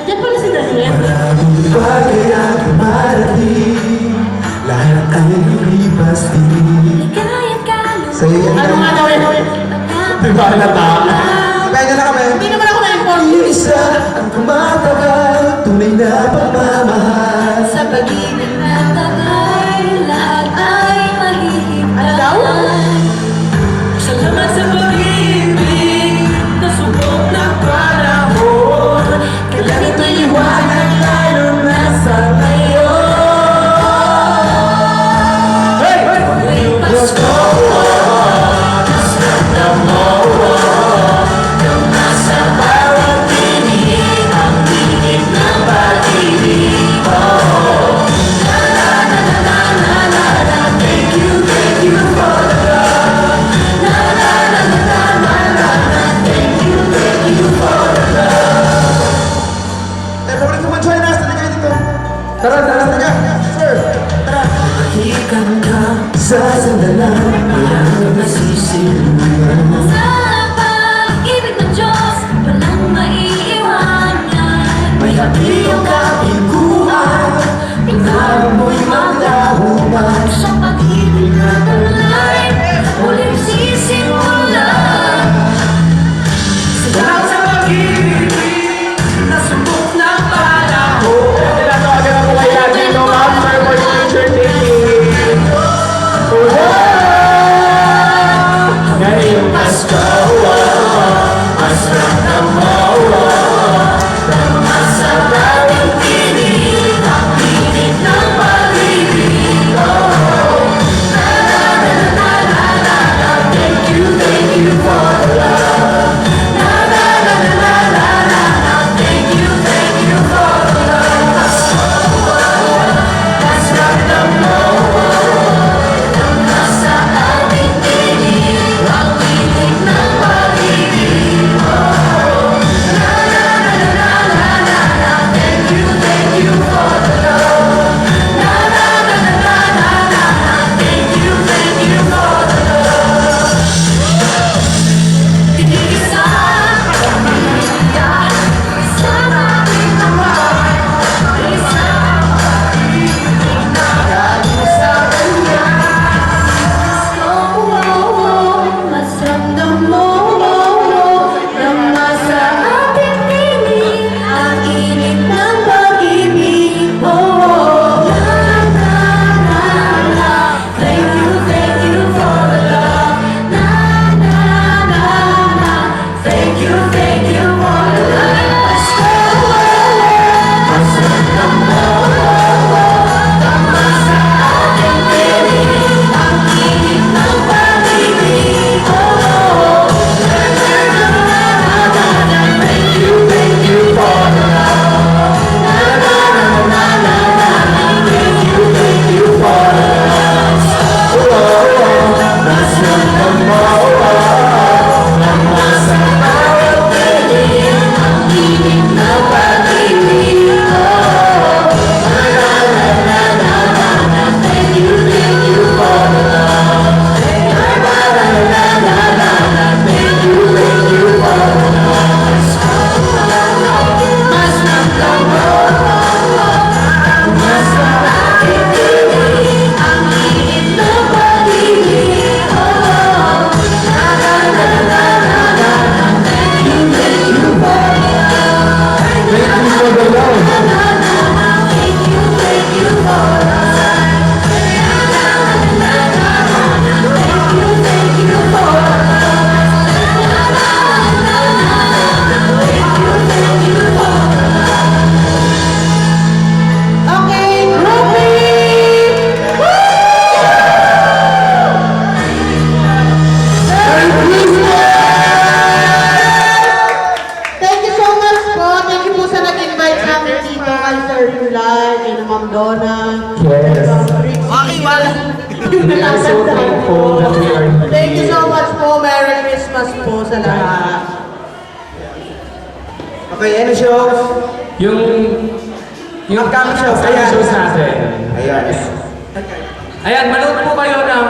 Andiyan pala si Daniel. Maraming bagay ang dumarating, lahat ay lilipas din. Sa'yo yan Ano nga daw eh? Diba halata? Kaya na kami. Hindi naman ako na-inform. Isa ang tumatagal, tunay na pagmamahal. Sa pag-ibig na tagay, lahat ay Ano daw? mahihigtan. Salamat sa pag-ibig, nasubok na panahon. Kailangan may liwanag lalo na sa ngayon. Hey! May Pasko, nasramdam mo, yung nasa bawat tinig, ang tinig ng pag-ibig mo. La la la la la la la, thank you for the love. La la la la la la la la, thank you for the love. Eh, paborito mo join us. Talaga kayo dito. Tara, talaga. Sir. Tara. Mahikan ka Sa sandalan, walang masisiluyan. Sa pag-ibig ng Diyos, walang maiiwanan. May hapiyong kapiguan, ikaw mo'y magdahuman. Sa pag-ibig na tunay, muling sisimulan. Salamat sa pag-ibig, nasubok ng panahon. tinatawagan ako kay natin no ma'am, sir, for your picture taking. Ngayong Pasko, masarap mo, tama sa bawat tinig, ang tinig ng pag-ibig ko. La la la la la la la, thank you for the love. La la la la la la la, thank you for the love. Pasko, masarap mo, tama sa ating tinig, ang tinig ng pag-ibig mo. La la la la la la la, thank you for the love. La la la la la la la, thank you for the love. Iisa, pamilya, isang ating kamay, isang pag-ibig na galing sa Kanya. Mas ramdam mo, tama sa ating tinig, ang init ng pag-ibig mo. La la la la, thank you for the love. La la la la, thank you for the love. Pasko, mas ramdam mo, tama sa ating tinig, ang init ng pag-ibig mo. La la la la la la, thank you for the love. La la la la la la la, thank you for the love. Mas ramdam mo, tama sa bawat tinig, ang init ng pag-ibig mo. La la la la la la la, thank you for the love. La la la la la la la, thank you for the love. Mas ramdam mo, tama sa ating tinig, ang init ng pag-ibig mo. La la la la la la la, thank you for the love. Thank you for the love. La la la la, thank you for the love. La la la la la la, thank you for the love. La la la la la la, thank you for the love. Okay, groupie! Thank you so much po. Thank you po sa nag-invite sa amin dito kay Sir Yulay, kay na Ma'am Donna. Yes. Okay, wala. Yung We are so natatandaan thankful po. that we are here. Thank you so much po. Merry Christmas po sa lahat. Okay, any shows? Yung Upcoming shows, upcoming ayan. shows natin. Ayan. Ayan, manood po kayo ng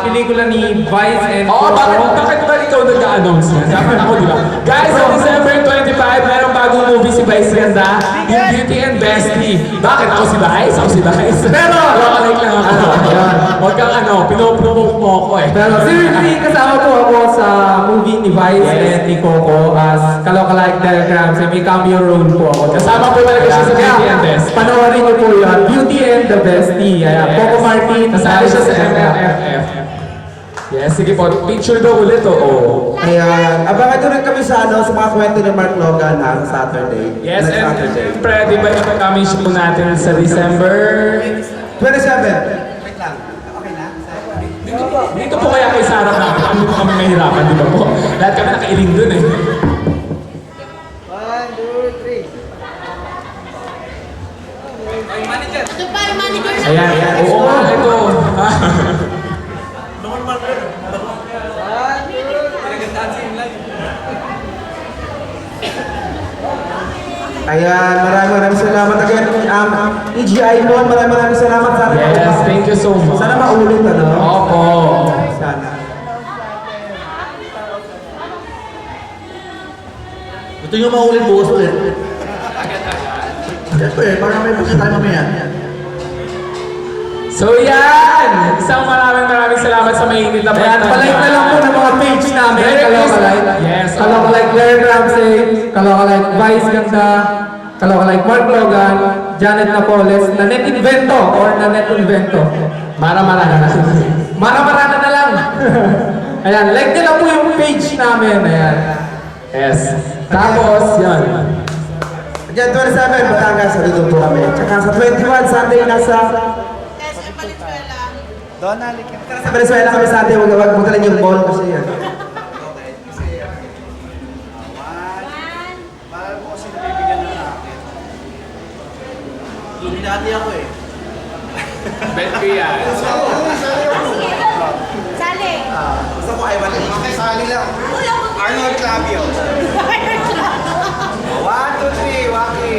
pelikula ni Vice and Oo, Coco. bakit ba ikaw nag-announce yan? Dapat ako, di ba? Guys, on December 25, merong bagong movie si Vice Ganda, yung Beauty and Bestie. Bakit? Ako si Vice? Ako si Vice. Pero, like lang ako. Huwag kang pinoprovoke mo ako eh. Pero seriously, kasama po ako sa movie ni Vice and ni Coco as Kalokalike Telegrams. May cameo role po ako. Kasama po talaga siya sa Beauty and Bestie. Panoorin niyo po yun. Beauty and the Bestie. Ayan, Coco Martin. Kasali siya sa MMFF. Yes, sige po. Picture daw ulit, oo. Ayan. Abangan doon rin kami sa mga kwento ni Mark Logan sa Saturday. Yes, Next and Saturday. siyempre, di ba yung kami show natin sa December? 27. Dito po kaya kay Sarah natin. Hindi po kami mahirapan, di ba po? Lahat kami nakailing dun eh. 1, 2, 3. Ito pa, yung manager na. Ayan, oo nga, ito. Ayan, maraming salamat again. EGI Mon, maraming salamat sa atin. Yes, thank you so much. Sana maulit, Opo. Sana. Gusto nyo maulit bukas ulit? Siyempre, para may pagka tayo mamaya. So yan! Isang maraming salamat sa mainit na Ayan, palike na lang po ng mga page namin. Merry Kalokalike. Christmas. Yes. Kalokalike Claire Ramsey. Kalokalike Vice Ganda. Kalokalike Mark Logan. Janet Napoles. Nanette Invento or Nanette Invento. Mara-mara na. Mara-marana na lang. Ayan, like nyo lang po yung page namin. Ayan. Yes. Tapos, yan. Diyan, 27, Batangas, sa dito po kami. Tsaka sa 21, Sunday, nasa... SM Valenzuela. Sa Venezuela kami Sunday, huwag magaling yung ball kasi yan. Illuminati ako eh. Bet ko yan. Sali. Gusto ko ay wala. Sali lang. Arnold Clavio. 1, 2, 3, Waki.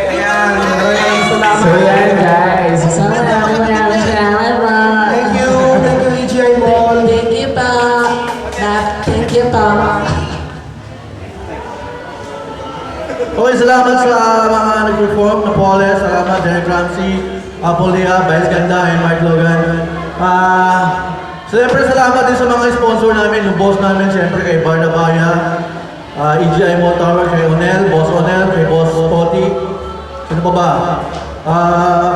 Ayan, maraming salamat. So yan guys. Maraming salamat po. Thank you, EGI Mall. Thank you po. Thank you po. Okay, salamat sa mga nag-perform na Paulus, salamat Derek Ramsey, Apple Lea, Vice Ganda, and Mark Logan. Siyempre salamat din sa mga sponsor namin, yung boss namin, siyempre kay Barda Baya, EGI Mall Tower, kay Onel, Boss Onel, kay Boss Toti. Sino pa ba?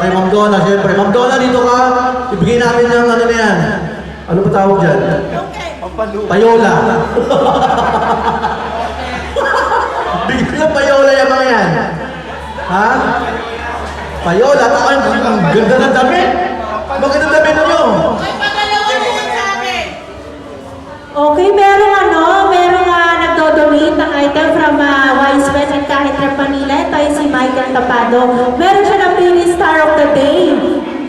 Kay Ma'am Donna, siyempre. Ma'am Donna, dito ka, ibigay namin ng ano na yan. Ano ba tawag dyan? Payola. Bigyan ng payola yung mga yan. Ha? Payola? Ang ganda ng damit. Maganda ng damit nyo. Ay, padalawa naman sa akin. Okay, merong nagdo-donate ng item from Wise Men and Kahit Manila. Ito ay si Michael Tapado. Meron siya ng Pili Star of the Day.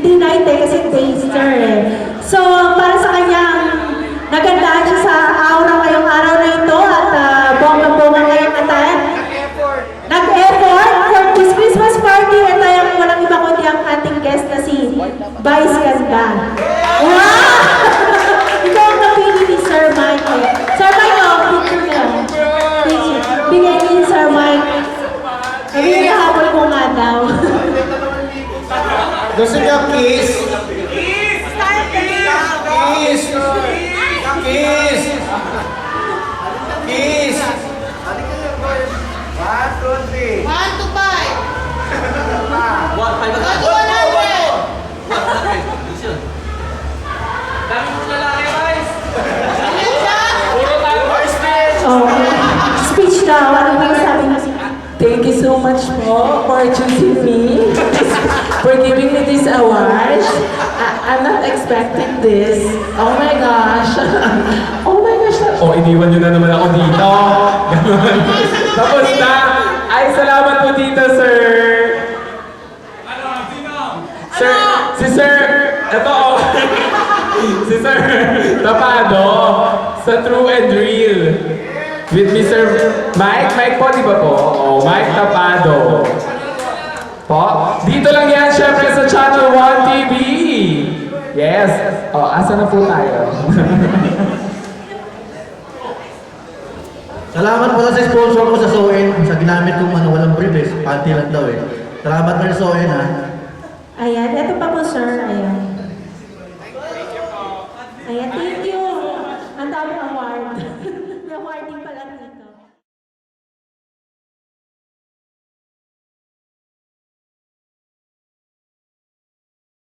Di night kasi taster eh. So, para sa kanyang nagandaan siya sa aura ngayong araw na ito at bongga-bongga ngayong natin. Nag-effort for this Christmas party. Ito yung walang iba kundi ang ating guest na si Vice Ganda. Wow! Ikaw ang napili ni Sir Mike. Sir Mike, picture ka. Bigay ni Sir Mike. Sabi niya habol ko nga daw. Gusto niya kiss? Kiss! Kiss! Kiss! 1, 2, 3. 1 to 5. 1 to 100. Oh, speech daw. Ano ba yung sabi niya? Thank you so much po for choosing me, for giving me this award. I'm not expecting this. Oh my gosh. Oh my gosh. O, iniwan nyo na naman ako dito. Ganun. Tapos na. Ay, salamat po dito, sir. Sir, si sir, ito oh. Si sir Tapado sa True and Real. With Mr. Mike po, di ba po? Oh, Mike Tapado. Po? Dito lang yan, syempre sa Channel 1 TV. Yes. Oh, asa na po tayo? Salamat pala sa sponsor ko sa Soen, sa ginamit kong walang brief panty lang daw Salamat rin Soen ha. Ayan, ito pa po sir, ayan. Ayan,